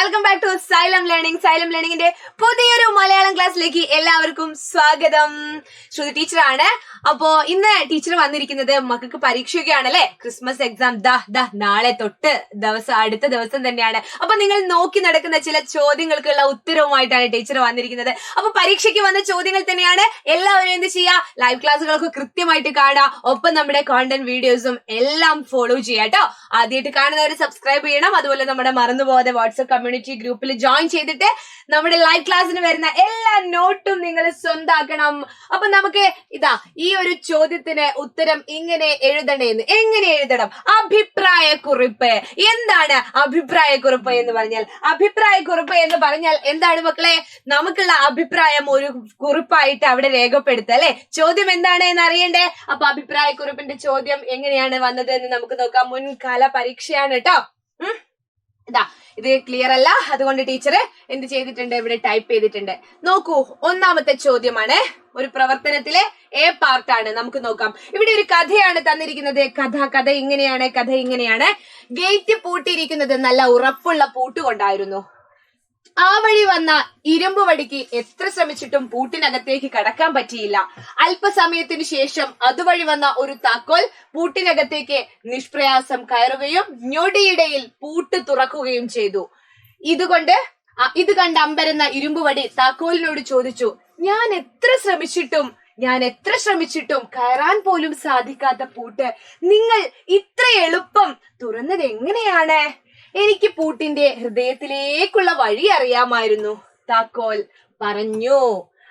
Welcome back to Xylem ലേണിംഗിന്റെ പുതിയൊരു മലയാളം ക്ലാസ്സിലേക്ക് എല്ലാവർക്കും സ്വാഗതം. ശ്രുതി ടീച്ചറാണ്. അപ്പോ ഇന്ന് ടീച്ചർ വന്നിരിക്കുന്നത് മക്കൾക്ക് പരീക്ഷയൊക്കെയാണ് അല്ലെ, ക്രിസ്മസ് എക്സാം നാളെ തൊട്ട് അടുത്ത ദിവസം തന്നെയാണ്. അപ്പൊ നിങ്ങൾ നോക്കി നടക്കുന്ന ചില ചോദ്യങ്ങൾക്കുള്ള ഉത്തരവുമായിട്ടാണ് ടീച്ചർ വന്നിരിക്കുന്നത്. അപ്പൊ പരീക്ഷയ്ക്ക് വന്ന ചോദ്യങ്ങൾ തന്നെയാണ്. എല്ലാവരും എന്ത് ചെയ്യാ, ലൈവ് ക്ലാസ്സുകളൊക്കെ കൃത്യമായിട്ട് കാണാം, ഒപ്പം നമ്മുടെ കോണ്ടന്റ് വീഡിയോസും എല്ലാം ഫോളോ ചെയ്യാട്ടോ. ആദ്യമായിട്ട് കാണുന്നവർ സബ്സ്ക്രൈബ് ചെയ്യണം. അതുപോലെ നമ്മുടെ മറന്നുപോകാതെ വാട്സ്ആപ്പ് കമ്മ്യൂണിറ്റി ഗ്രൂപ്പിൽ ജോയിൻ ചെയ്തിട്ട് നമ്മുടെ ലൈവ് ക്ലാസ്സിന് വരുന്ന എല്ലാ നോട്ടും നിങ്ങൾ സ്വന്താക്കണം. അപ്പൊ നമുക്ക് ഈ ഒരു ചോദ്യത്തിന് ഉത്തരം എങ്ങനെ എഴുതണം? അഭിപ്രായക്കുറിപ്പ്. എന്താണ് അഭിപ്രായക്കുറിപ്പ് എന്ന് പറഞ്ഞാൽ? അഭിപ്രായക്കുറിപ്പ് എന്ന് പറഞ്ഞാൽ എന്താണ് മക്കളെ? നമുക്കുള്ള അഭിപ്രായം ഒരു കുറിപ്പായിട്ട് അവിടെ രേഖപ്പെടുത്തുക അല്ലെ. ചോദ്യം എന്താണ് എന്ന് അറിയണ്ടേ? അപ്പൊ അഭിപ്രായക്കുറിപ്പിന്റെ ചോദ്യം എങ്ങനെയാണ് വന്നത് എന്ന് നമുക്ക് നോക്കാം. മുൻകാല പരീക്ഷയാണ് കേട്ടോ. ഇത് ക്ലിയർ അല്ല, അതുകൊണ്ട് ടീച്ചർ എന്ത് ചെയ്തിട്ടുണ്ട്, ഇവിടെ ടൈപ്പ് ചെയ്തിട്ടുണ്ട്. നോക്കൂ, ഒന്നാമത്തെ ചോദ്യമാണ്. ഒരു പ്രവർത്തനത്തിലെ എ പാർട്ടാണ്. നമുക്ക് നോക്കാം. ഇവിടെ ഒരു കഥയാണ് തന്നിരിക്കുന്നത്. കഥ ഇങ്ങനെയാണ്. ഗേറ്റ് പൂട്ടിയിരിക്കുന്നത് നല്ല ഉറപ്പുള്ള പൂട്ടുകൊണ്ടായിരുന്നു. ആ വഴി വന്ന ഇരുമ്പ് വടിക്ക് എത്ര ശ്രമിച്ചിട്ടും പൂട്ടിനകത്തേക്ക് കടക്കാൻ പറ്റിയില്ല. അല്പസമയത്തിനു ശേഷം അതുവഴി വന്ന ഒരു താക്കോൽ പൂട്ടിനകത്തേക്ക് നിഷ്പ്രയാസം കയറുകയും ഞൊടിയിടയിൽ പൂട്ട് തുറക്കുകയും ചെയ്തു. ഇത് കണ്ട് അമ്പരന്ന ഇരുമ്പ് വടി താക്കോലിനോട് ചോദിച്ചു, ഞാൻ എത്ര ശ്രമിച്ചിട്ടും കയറാൻ പോലും സാധിക്കാത്ത പൂട്ട് നിങ്ങൾ ഇത്ര എളുപ്പം തുറന്നത് എങ്ങനെയാണ്? എനിക്ക് പൂട്ടിന്റെ ഹൃദയത്തിലേക്കുള്ള വഴി അറിയാമായിരുന്നു, താക്കോൽ പറഞ്ഞു.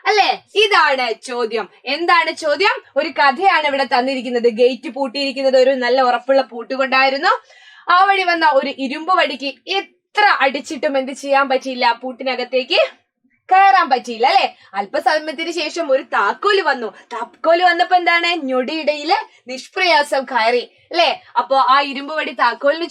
അല്ലെ, ഇതാണ് ചോദ്യം. എന്താണ് ചോദ്യം? ഒരു കഥയാണ് ഇവിടെ തന്നിരിക്കുന്നത്. ഗേറ്റ് പൂട്ടിയിരിക്കുന്നത് ഒരു നല്ല ഉറപ്പുള്ള പൂട്ടുകൊണ്ടായിരുന്നു. ആ വഴി വന്ന ഒരു ഇരുമ്പ് വടിക്ക് എത്ര അടിച്ചിട്ടും എന്ത് ചെയ്യാൻ പറ്റിയില്ല, പൂട്ടിനകത്തേക്ക് കയറാൻ പറ്റിയില്ല അല്ലെ. അല്പസമയത്തിന് ശേഷം ഒരു താക്കോല് വന്നപ്പോ എന്താണ്, ഞൊടിയിടയില് നിഷ്പ്രയാസം കയറി അല്ലെ. അപ്പൊ ആ ഇരുമ്പ് വടി താക്കോലിന്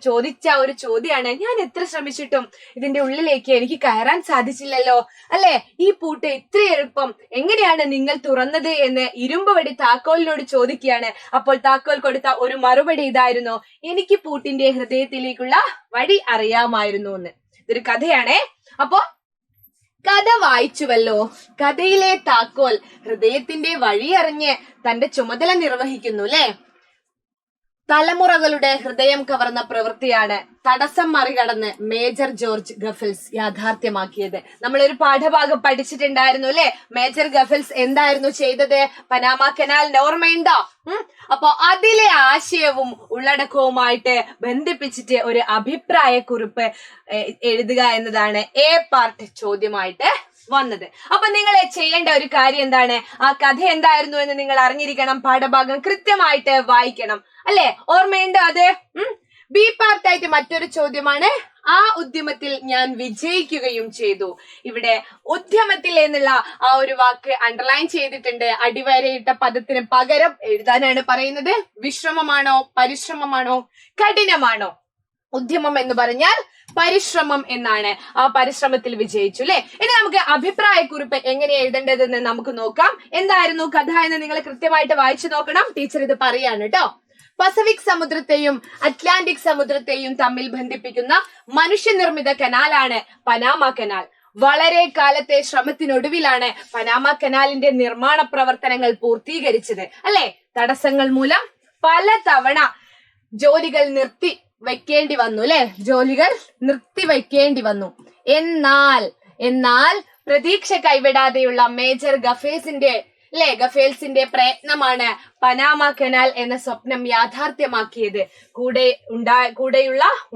ചോദിച്ച ഒരു ചോദ്യമാണ്, ഞാൻ എത്ര ശ്രമിച്ചിട്ടും ഇതിന്റെ ഉള്ളിലേക്ക് എനിക്ക് കയറാൻ സാധിച്ചില്ലല്ലോ അല്ലെ. ഈ പൂട്ട് ഇത്ര എളുപ്പം എങ്ങനെയാണ് നിങ്ങൾ തുറന്നത് എന്ന് ഇരുമ്പ് വടി താക്കോലിനോട് ചോദിക്കുകയാണ്. അപ്പോൾ താക്കോൽ കൊടുത്ത ഒരു മറുപടി ഇതായിരുന്നു, എനിക്ക് പൂട്ടിന്റെ ഹൃദയത്തിലേക്കുള്ള വഴി അറിയാമായിരുന്നു എന്ന്. ഇതൊരു കഥയാണേ. അപ്പോ കഥ വായിച്ചുവല്ലോ. കഥയിലെ താക്കോൽ ഹൃദയത്തിന്റെ വഴി അറിഞ്ഞ് തന്റെ ചുമതല നിർവഹിക്കുന്നു അല്ലെ. തലമുറകളുടെ ഹൃദയം കവർന്ന പ്രവൃത്തിയാണ് തടസ്സം മറികടന്ന് മേജർ ജോർജ് ഗഫൽസ് യാഥാർത്ഥ്യമാക്കിയത്. നമ്മളൊരു പാഠഭാഗം പഠിച്ചിട്ടുണ്ടായിരുന്നു അല്ലെ. മേജർ ഗഫൽസ് എന്തായിരുന്നു ചെയ്തത്? പനാമ കനാലിന്റെ ഓർമ്മയുണ്ടോ? അപ്പൊ അതിലെ ആശയവും ഉള്ളടക്കവുമായിട്ട് ബന്ധിപ്പിച്ചിട്ട് ഒരു അഭിപ്രായക്കുറിപ്പ് എഴുതുക എന്നതാണ് എ പാർട്ട് ചോദ്യമായിട്ട് വന്നത്. അപ്പൊ നിങ്ങൾ ചെയ്യേണ്ട ഒരു കാര്യം എന്താണ്? ആ കഥ എന്തായിരുന്നു എന്ന് നിങ്ങൾ അറിഞ്ഞിരിക്കണം. പാഠഭാഗം കൃത്യമായിട്ട് വായിക്കണം അല്ലെ. ഓർമ്മയുണ്ടോ അത്? ബി പാർട്ടായിട്ട് മറ്റൊരു ചോദ്യമാണ്, ആ ഉദ്യമത്തിൽ ഞാൻ വിജയിക്കുകയും ചെയ്തു. ഇവിടെ ഉദ്യമത്തിൽ എന്നുള്ള ആ ഒരു വാക്ക് അണ്ടർലൈൻ ചെയ്തിട്ടുണ്ട്. അടിവരയിട്ട പദത്തിന് പകരം എഴുതാനാണ് പറയുന്നത്. വിശ്രമമാണോ, പരിശ്രമമാണോ, കഠിനമാണോ? ഉദ്യമം എന്ന് പറഞ്ഞാൽ പരിശ്രമം എന്നാണ്. ആ പരിശ്രമത്തിൽ വിജയിച്ചു അല്ലെ. ഇനി നമുക്ക് അഭിപ്രായക്കുറിപ്പ് എങ്ങനെ എഴുതേണ്ടതെന്ന് നമുക്ക് നോക്കാം. എന്തായിരുന്നു കഥ എന്ന് നിങ്ങൾ കൃത്യമായിട്ട് വായിച്ചു നോക്കണം. ടീച്ചർ ഇത് പറയാണ് കേട്ടോ. പസഫിക് സമുദ്രത്തെയും അറ്റ്ലാന്റിക് സമുദ്രത്തെയും തമ്മിൽ ബന്ധിപ്പിക്കുന്ന മനുഷ്യനിർമ്മിത കനാലാണ് പനാമ കനാൽ. വളരെ കാലത്തെ ശ്രമത്തിനൊടുവിലാണ് പനാമ കനാലിന്റെ നിർമ്മാണ പ്രവർത്തനങ്ങൾ പൂർത്തീകരിച്ചത് അല്ലെ. തടസ്സങ്ങൾ മൂലം പല തവണ ജോലികൾ നിർത്തി വെക്കേണ്ടി വന്നു. എന്നാൽ പ്രതീക്ഷ കൈവിടാതെയുള്ള മേജർ ഗഫേൽസിന്റെ പ്രയത്നമാണ് പനാമ കനാൽ എന്ന സ്വപ്നം യാഥാർത്ഥ്യമാക്കിയത്.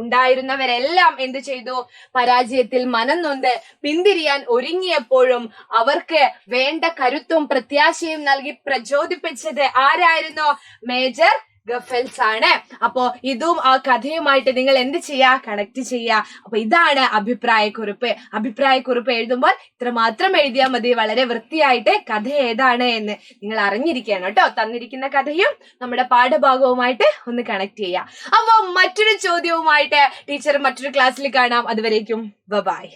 ഉണ്ടായിരുന്നവരെല്ലാം എന്ത് ചെയ്തു? പരാജയത്തിൽ മനം നൊന്ത് പിന്തിരിയാൻ ഒരുങ്ങിയപ്പോഴും അവർക്ക് വേണ്ട കരുത്തും പ്രത്യാശയും നൽകി പ്രചോദിപ്പിച്ചത് ആരായിരുന്നു? മേജർ ഗഫൽസ് ആണ്. അപ്പോ ഇതും ആ കഥയുമായിട്ട് നിങ്ങൾ എന്ത് ചെയ്യാ, കണക്ട് ചെയ്യാ. അപ്പൊ ഇതാണ് അഭിപ്രായക്കുറിപ്പ് എഴുതുമ്പോൾ ഇത്ര മാത്രം എഴുതിയാൽ മതി. വളരെ വൃത്തിയായിട്ട് കഥ ഏതാണ് എന്ന് നിങ്ങൾ അറിഞ്ഞിരിക്കണം കേട്ടോ. തന്നിരിക്കുന്ന കഥയും നമ്മുടെ പാഠഭാഗവുമായിട്ട് ഒന്ന് കണക്ട് ചെയ്യാം. അപ്പൊ മറ്റൊരു ചോദ്യവുമായിട്ട് ടീച്ചർ മറ്റൊരു ക്ലാസ്സിൽ കാണാം. അതുവരേക്കും ബൈ.